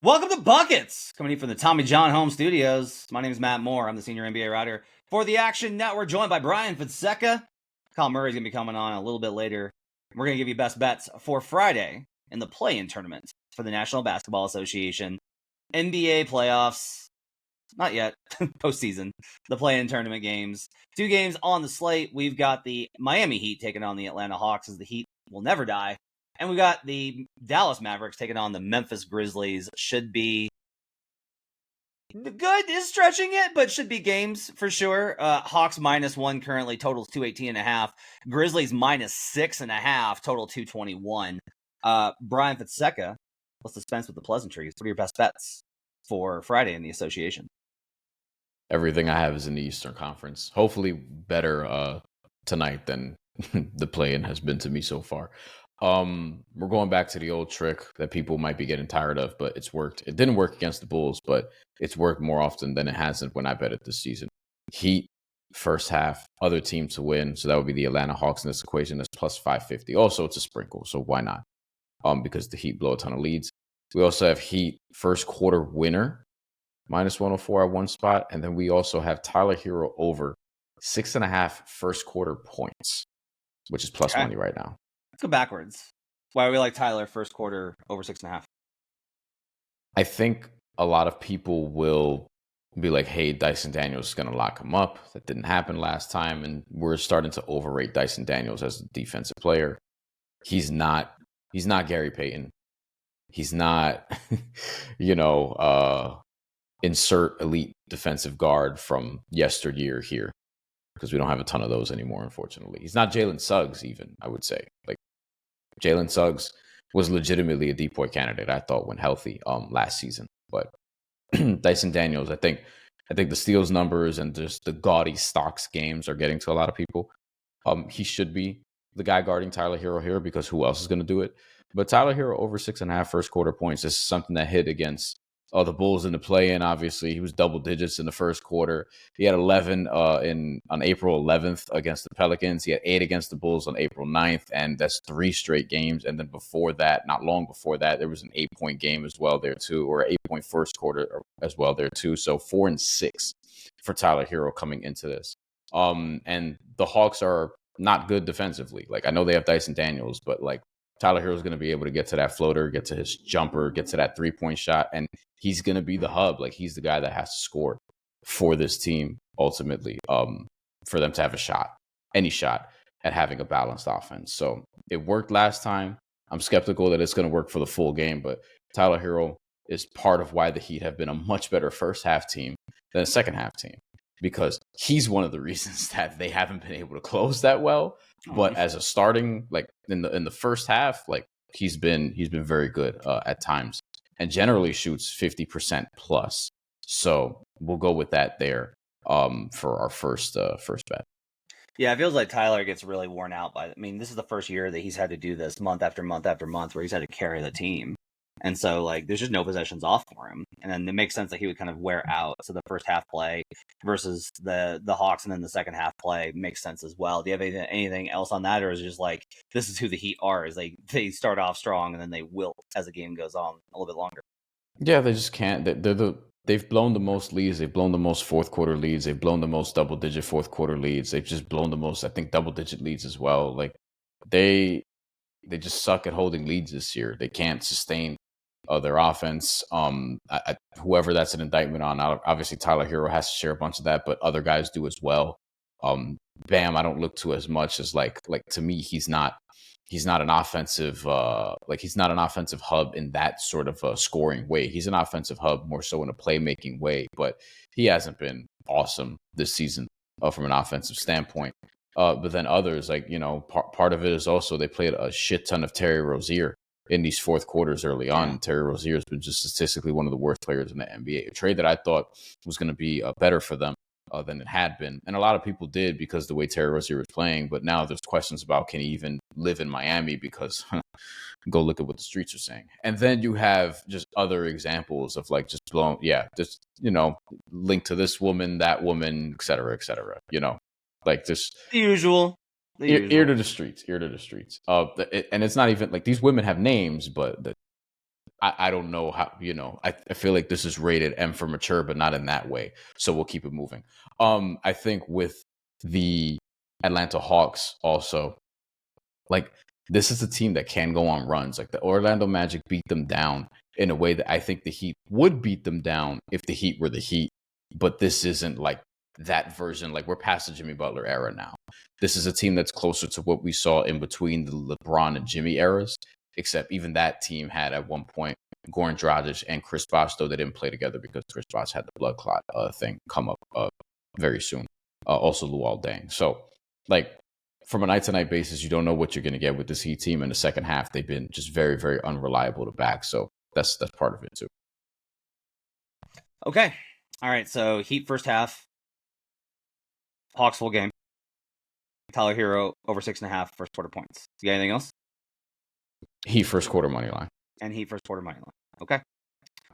Welcome to Buckets, coming in from the Tommy John Home Studios. My name is Matt Moore. I'm the senior NBA writer for the Action Network, joined by Bryan Fonseca. Kyle Murray's going to be coming on a little bit later. We're going to give you best bets for Friday in the play-in tournament for the National Basketball Association. NBA playoffs, not yet, postseason, the play-in tournament games. 2 games on the slate. We've got the Miami Heat taking on the Atlanta Hawks as the Heat will never die. And we got the Dallas Mavericks taking on the Memphis Grizzlies. Should be good, is stretching it, but should be games for sure. Hawks -1 currently, totals 218.5. Grizzlies -6.5, total 221. Bryan Fonseca, let's dispense with the pleasantries. What are your best bets for Friday in the association? Everything I have is in the Eastern Conference. Hopefully better tonight than the play-in has been to me so far. We're going back to the old trick that people might be getting tired of, but it's worked. It didn't work against the Bulls, but it's worked more often than it hasn't when I bet it this season. Heat, first half, other team to win. So that would be the Atlanta Hawks in this equation. That's plus 550. Also, it's a sprinkle, so why not? Because the Heat blow a ton of leads. We also have Heat first quarter winner, -104 at one spot. And then we also have Tyler Hero over 6.5 first quarter points, which is plus money right now. Let's go backwards. Why do we like Tyler first quarter over 6.5? I think a lot of people will be like, hey, Dyson Daniels is going to lock him up. That didn't happen last time. And we're starting to overrate Dyson Daniels as a defensive player. He's not Gary Payton. He's not, insert elite defensive guard from yesteryear here, because we don't have a ton of those anymore, unfortunately. He's not Jalen Suggs even, I would say. Like, Jalen Suggs was legitimately a depoy candidate, I thought, when healthy last season. But Dyson Daniels, I think the steals numbers and just the gaudy stocks games are getting to a lot of people. He should be the guy guarding Tyler Hero here, because who else is going to do it? But Tyler Hero over 6.5 first quarter points. This is something that hit against the Bulls in the play-in. Obviously, he was double digits in the first quarter. He had 11 on April 11th against the Pelicans. He had 8 against the Bulls on April 9th, and that's 3 straight games. And then before that, not long before that, there was an 8-point game as well there too, or 8-point first quarter as well there too. So 4 and 6 for Tyler Hero coming into this. And the Hawks are not good defensively. Like, I know they have Dyson Daniels, but like, Tyler Hero is going to be able to get to that floater, get to his jumper, get to that 3-point shot, and he's going to be the hub. Like, he's the guy that has to score for this team ultimately, for them to have a shot, any shot at having a balanced offense. So it worked last time. I'm skeptical that it's going to work for the full game, but Tyler Hero is part of why the Heat have been a much better first half team than a second half team, because he's one of the reasons that they haven't been able to close that well. But as a starting, like in the first half, like he's been very good at times, and generally shoots 50% plus. So we'll go with that there for our first bet. Yeah, it feels like Tyler gets really worn out by it. I mean, this is the first year that he's had to do this month after month after month, where he's had to carry the team. And so, like, there's just no possessions off for him. And then it makes sense that he would kind of wear out. So the first half play versus the Hawks and then the second half play makes sense as well. Do you have anything else on that? Or is it just like, this is who the Heat are, is they start off strong and then they wilt as the game goes on a little bit longer? Yeah, they just can't. They've blown the most leads. They've blown the most fourth quarter leads. They've blown the most double digit fourth quarter leads. They've just blown the most, I think, double digit leads as well. Like, they just suck at holding leads this year. They can't sustain their offense. Whoever that's an indictment on, obviously Tyler Hero has to share a bunch of that, but other guys do as well. Bam, I don't look to as much as like to me, he's not an offensive he's not an offensive hub in that sort of scoring way. He's an offensive hub more so in a playmaking way, but he hasn't been awesome this season from an offensive standpoint. But then others, like, part of it is also they played a shit ton of Terry Rozier in these fourth quarters early on. Yeah. Terry Rozier has been just statistically one of the worst players in the NBA. A trade that I thought was going to be better for them than it had been. And a lot of people did, because the way Terry Rozier was playing. But now there's questions about, can he even live in Miami? Because go look at what the streets are saying. And then you have just other examples of like just blown, just, linked to this woman, that woman, et cetera, like just the usual. Ear to the streets. And it's not even like these women have names, but I don't know how, I feel like this is rated M for mature, but not in that way. So we'll keep it moving. I think with the Atlanta Hawks also, like, this is a team that can go on runs. Like, the Orlando Magic beat them down in a way that I think the Heat would beat them down if the Heat were the Heat. But this isn't like that version. Like, we're past the Jimmy Butler era now. This is a team that's closer to what we saw in between the LeBron and Jimmy eras, except even that team had at one point Goran Dragic and Chris Bosh, though they didn't play together because Chris Bosh had the blood clot thing come up very soon. Also Luol Deng. So, like, from a night-to-night basis, you don't know what you're going to get with this Heat team. In the second half, they've been just very, very unreliable to back. So that's part of it too. Okay. All right. So Heat first half. Hawks full game. Tyler Hero over 6.5 first quarter points. You got anything else? Heat first quarter money line. And Heat first quarter money line. Okay.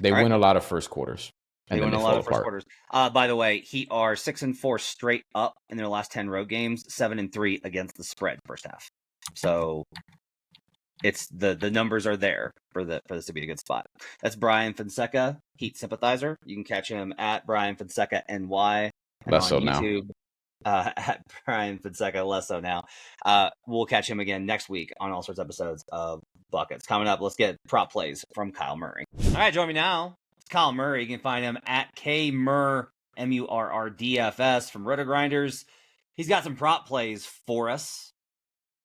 They win a lot of first quarters. They win a lot of first quarters. By the way, Heat are 6-4 straight up in their last 10 road games, 7-3 against the spread first half. So it's the numbers are there for this to be a good spot. That's Bryan Fonseca, Heat sympathizer. You can catch him at Bryan Fonseca NY. Less so now. At Bryan Fonseca, less so now. We'll catch him again next week on all sorts of episodes of Buckets. Coming up, let's get prop plays from Kyle Murray. All right, join me now. It's Kyle Murray. You can find him at KMurr, MURRDFS from Roto Grinders. He's got some prop plays for us.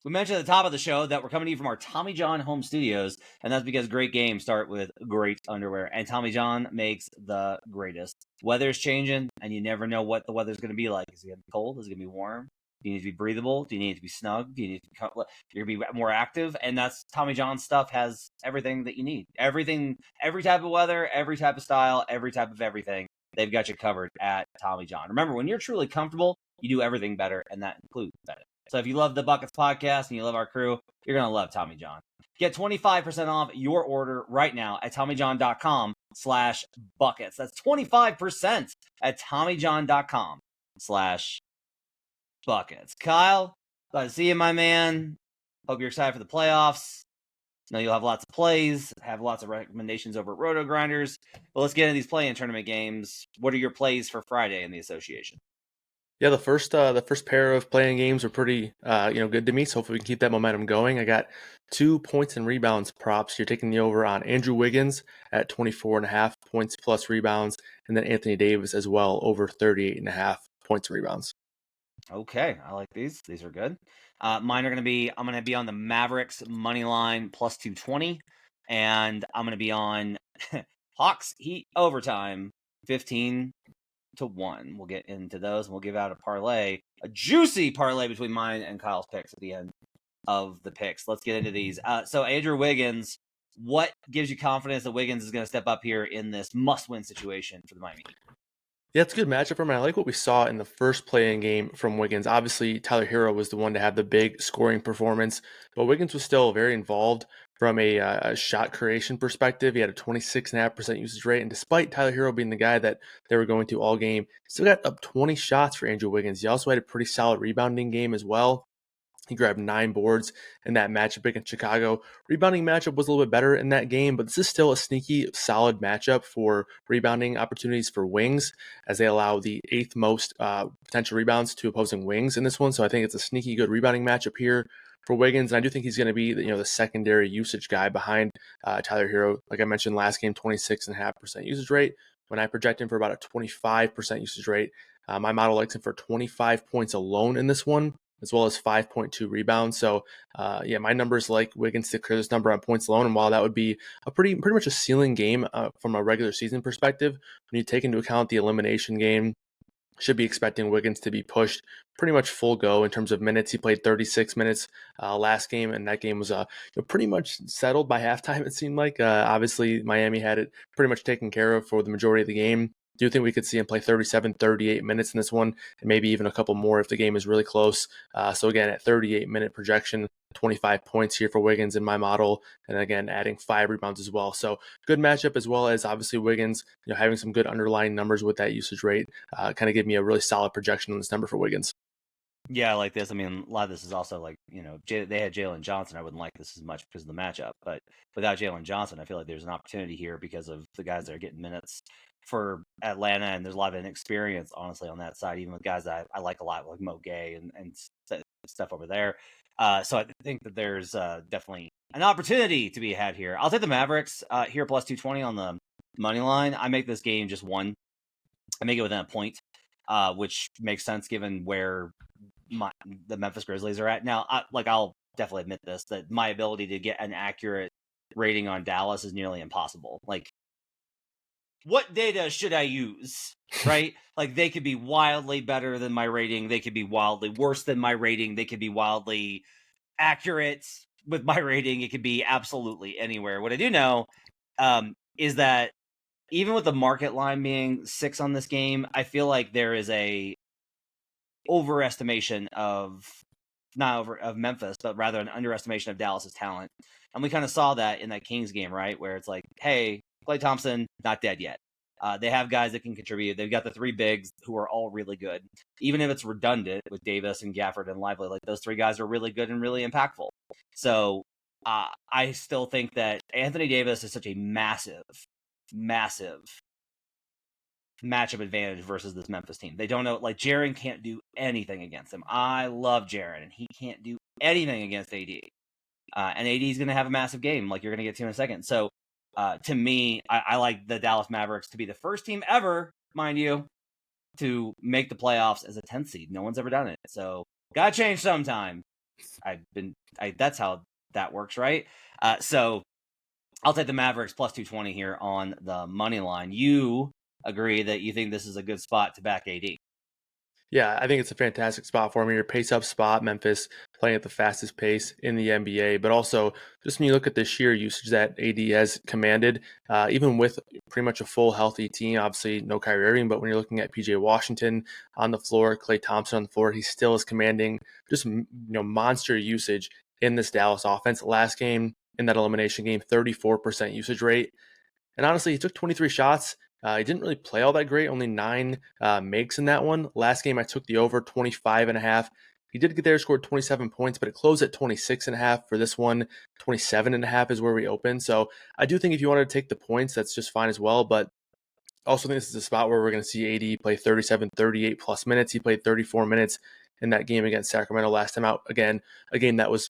We mentioned at the top of the show that we're coming to you from our Tommy John home studios, and that's because great games start with great underwear, and Tommy John makes the greatest. Weather's changing, and you never know what the weather's going to be like. Is it going to be cold? Is it going to be warm? Do you need to be breathable? Do you need to be snug? Do you need to be, you're going to be more active? And that's Tommy John stuff has everything that you need. Everything, every type of weather, every type of style, every type of everything. They've got you covered at Tommy John. Remember, when you're truly comfortable, you do everything better, and that includes better. So if you love the Buckets podcast and you love our crew, you're going to love Tommy John. Get 25% off your order right now at TommyJohn.com/buckets. That's 25% at TommyJohn.com/buckets. Kyle, glad to see you, my man. Hope you're excited for the playoffs. Know you'll have lots of plays, have lots of recommendations over at Roto Grinders. But let's get into these play-in tournament games. What are your plays for Friday in the association? Yeah, the first pair of playing games were pretty good to me. So hopefully we can keep that momentum going. I got 2 points and rebounds props. You're taking the over on Andrew Wiggins at 24.5 points plus rebounds, and then Anthony Davis as well over 38.5 points and rebounds. Okay, I like these. These are good. Mine are going to be, I'm going to be on the Mavericks money line plus 220, and I'm going to be on Hawks Heat overtime 15-1. We'll get into those, and we'll give out a parlay, a juicy parlay between mine and Kyle's picks at the end of the picks. Let's get into these. So Andrew Wiggins, what gives you confidence that Wiggins is going to step up here in this must-win situation for the Miami Heat? Yeah, it's a good matchup for him. I like what we saw in the first play-in game from Wiggins. Obviously, Tyler Hero was the one to have the big scoring performance, but Wiggins was still very involved from a shot creation perspective. He had a 26.5% usage rate, and despite Tyler Hero being the guy that they were going to all game, still got up 20 shots for Andrew Wiggins. He also had a pretty solid rebounding game as well. He grabbed 9 boards in that matchup against Chicago. Rebounding matchup was a little bit better in that game, but this is still a sneaky, solid matchup for rebounding opportunities for wings, as they allow the 8th most potential rebounds to opposing wings in this one. So I think it's a sneaky good rebounding matchup here for Wiggins, and I do think he's going to be the secondary usage guy behind Tyler Hero. Like I mentioned last game, 26.5% usage rate. When I project him for about a 25% usage rate, my model likes him for 25 points alone in this one, as well as 5.2 rebounds. So, my numbers like Wiggins to clear this number on points alone. And while that would be a pretty much a ceiling game from a regular season perspective, when you take into account the elimination game, should be expecting Wiggins to be pushed pretty much full go in terms of minutes. He played 36 minutes last game, and that game was pretty much settled by halftime, it seemed like. Obviously, Miami had it pretty much taken care of for the majority of the game. Do you think we could see him play 37, 38 minutes in this one, and maybe even a couple more if the game is really close? So again, at 38-minute projection, 25 points here for Wiggins in my model, and again, adding 5 rebounds as well. So good matchup, as well as obviously Wiggins, having some good underlying numbers with that usage rate, kind of give me a really solid projection on this number for Wiggins. Yeah, I like this. I mean, a lot of this is also like, they had Jalen Johnson. I wouldn't like this as much because of the matchup. But without Jalen Johnson, I feel like there's an opportunity here because of the guys that are getting minutes for Atlanta. And there's a lot of inexperience, honestly, on that side, even with guys that I like a lot, like Mo Gay and stuff over there. So I think that there's definitely an opportunity to be had here. I'll take the Mavericks here plus 220 on the money line. I make this game just one. I make it within a point, which makes sense given where the Memphis Grizzlies are at now. I'll definitely admit this, that my ability to get an accurate rating on Dallas is nearly impossible. Like, what data should I use? Right? Like, they could be wildly better than my rating. They could be wildly worse than my rating. They could be wildly accurate with my rating. It could be absolutely anywhere. What I do know is that even with the market line being 6 on this game, I feel like there is a overestimation of Memphis, but rather an underestimation of Dallas's talent. And we kind of saw that in that Kings game, right? Where it's like, hey, Klay Thompson, not dead yet. They have guys that can contribute. They've got the 3 bigs who are all really good. Even if it's redundant with Davis and Gafford and Lively, like those 3 guys are really good and really impactful. So I still think that Anthony Davis is such a massive matchup advantage versus this Memphis team. They don't know, like, Jaren can't do anything against him. I love Jaren, and he can't do anything against AD. And AD is going to have a massive game, like you're going to get to in a second. So to me, I like the Dallas Mavericks to be the first team ever, mind you, to make the playoffs as a 10th seed. No one's ever done it. So gotta change sometime. That's how that works, right? So I'll take the Mavericks plus 220 here on the money line. You agree that you think this is a good spot to back AD? Yeah, I think it's a fantastic spot for me. Your pace up spot, Memphis playing at the fastest pace in the NBA, but also just when you look at the sheer usage that AD has commanded, even with pretty much a full healthy team, obviously no Kyrie Irving, but when you're looking at PJ Washington on the floor, Klay Thompson on the floor, he still is commanding just monster usage in this Dallas offense. Last game in that elimination game, 34% usage rate. And honestly, he took 23 shots. He didn't really play all that great, only 9 makes in that one. Last game, I took the over 25.5. He did get there, scored 27 points, but it closed at 26.5. For this one, 27.5 is where we open. So I do think if you wanted to take the points, that's just fine as well. But I also think this is a spot where we're going to see AD play 37, 38 plus minutes. He played 34 minutes in that game against Sacramento last time out. Again, a game that was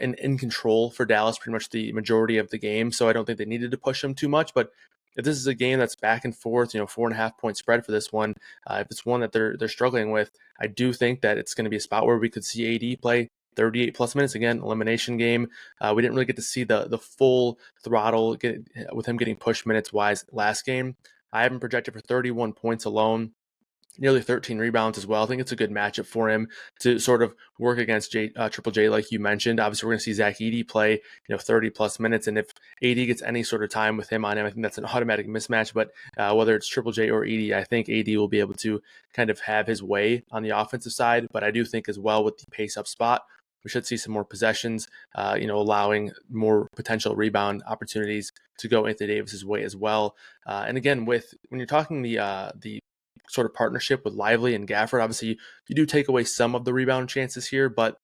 in control for Dallas pretty much the majority of the game. So I don't think they needed to push him too much. But if this is a game that's back and forth, 4.5 point spread for this one, if it's one that they're struggling with, I do think that it's going to be a spot where we could see AD play 38 plus minutes. Again, elimination game. We didn't really get to see the full throttle with him getting pushed minutes wise last game. I have him projected for 31 points alone, nearly 13 rebounds as well. I think it's a good matchup for him to sort of work against Triple J, like you mentioned. Obviously, we're going to see Zach Edey play 30 plus minutes, and if AD gets any sort of time with him on him, I think that's an automatic mismatch. But whether it's Triple J or Edey, I think AD will be able to kind of have his way on the offensive side. But I do think as well with the pace up spot, we should see some more possessions, allowing more potential rebound opportunities to go Anthony Davis's way as well. And again, when you're talking the sort of partnership with Lively and Gafford, obviously you do take away some of the rebound chances here, but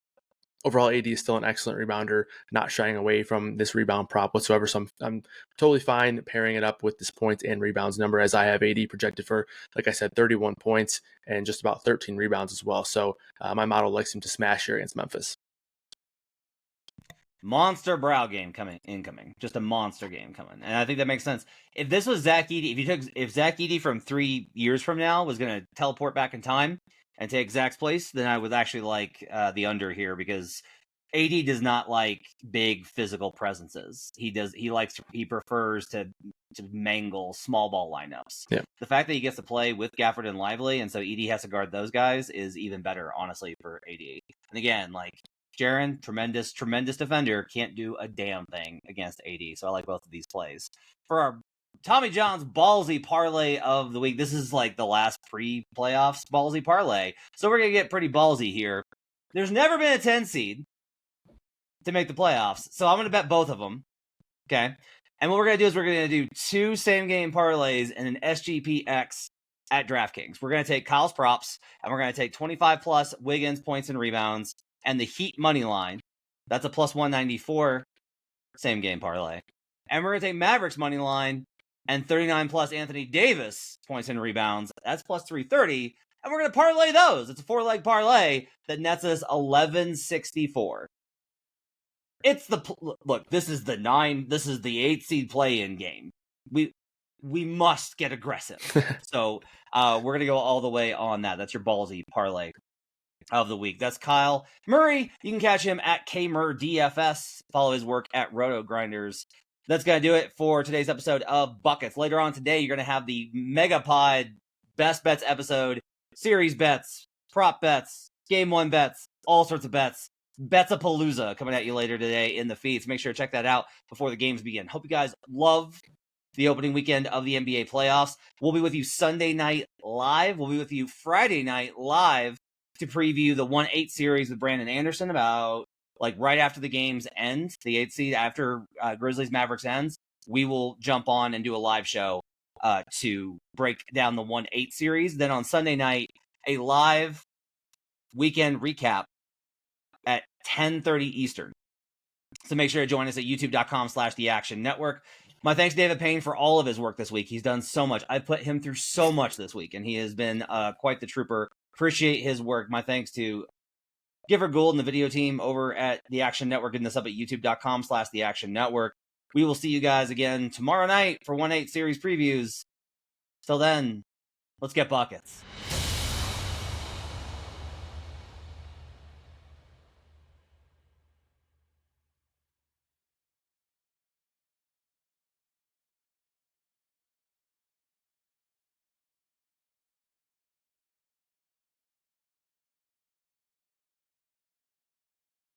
overall AD is still an excellent rebounder, not shying away from this rebound prop whatsoever. So I'm totally fine pairing it up with this points and rebounds number, as I have AD projected for, like I said, 31 points and just about 13 rebounds as well. So my model likes him to smash here against Memphis. Monster brow game incoming. Just a monster game coming. And I think that makes sense. If this was Zach Edey, if Zach Edey from 3 years from now was going to teleport back in time and take Zach's place, then I would actually like the under here, because AD does not like big physical presences. He prefers to mangle small ball lineups. Yeah. The fact that he gets to play with Gafford and Lively, and so Edey has to guard those guys, is even better, honestly, for AD. And again, like, Jaren, tremendous defender, can't do a damn thing against AD. So I like both of these plays. For our Tommy John's Ballsy Parlay of the week, this is like the last pre-playoffs Ballsy Parlay. So we're going to get pretty ballsy here. There's never been a 10 seed to make the playoffs. So I'm going to bet both of them. Okay. And what we're going to do is we're going to do 2 same game parlays and an SGPX at DraftKings. We're going to take Kyle's props, and we're going to take 25 plus Wiggins points and rebounds, and the Heat money line. That's a plus 194 same game parlay. And we're going to take Mavericks money line and 39 plus Anthony Davis points and rebounds. That's plus 330. And we're going to parlay those. It's a 4-leg parlay that nets us 1164. It's the look, this is the 8 seed play-in game. We must get aggressive. So we're going to go all the way on that. That's your ballsy parlay of the week. That's Kyle Murray. You can catch him at KMurDFS. Follow his work at Roto Grinders. That's going to do it for today's episode of Buckets. Later on today, you're going to have the Megapod Best Bets episode, series bets, prop bets, game one bets, all sorts of bets. Betsapalooza coming at you later today in the feeds. Make sure to check that out before the games begin. Hope you guys love the opening weekend of the NBA playoffs. We'll be with you Sunday night live. We'll be with you Friday night live to preview the 1-8 series with Brandon Anderson about right after the games end, the 8th seed after Grizzlies Mavericks ends. We will jump on and do a live show to break down the 1-8 series. Then on Sunday night, a live weekend recap at 10:30 Eastern. So make sure to join us at youtube.com/theactionnetwork. My thanks to David Payne for all of his work this week. He's done so much. I put him through so much this week, and he has been quite the trooper. Appreciate his work. My thanks to Giver Gould and the video team over at The Action Network, getting this up at youtube.com/theactionnetwork. We will see you guys again tomorrow night for 1-8 series previews. Till then, let's get buckets.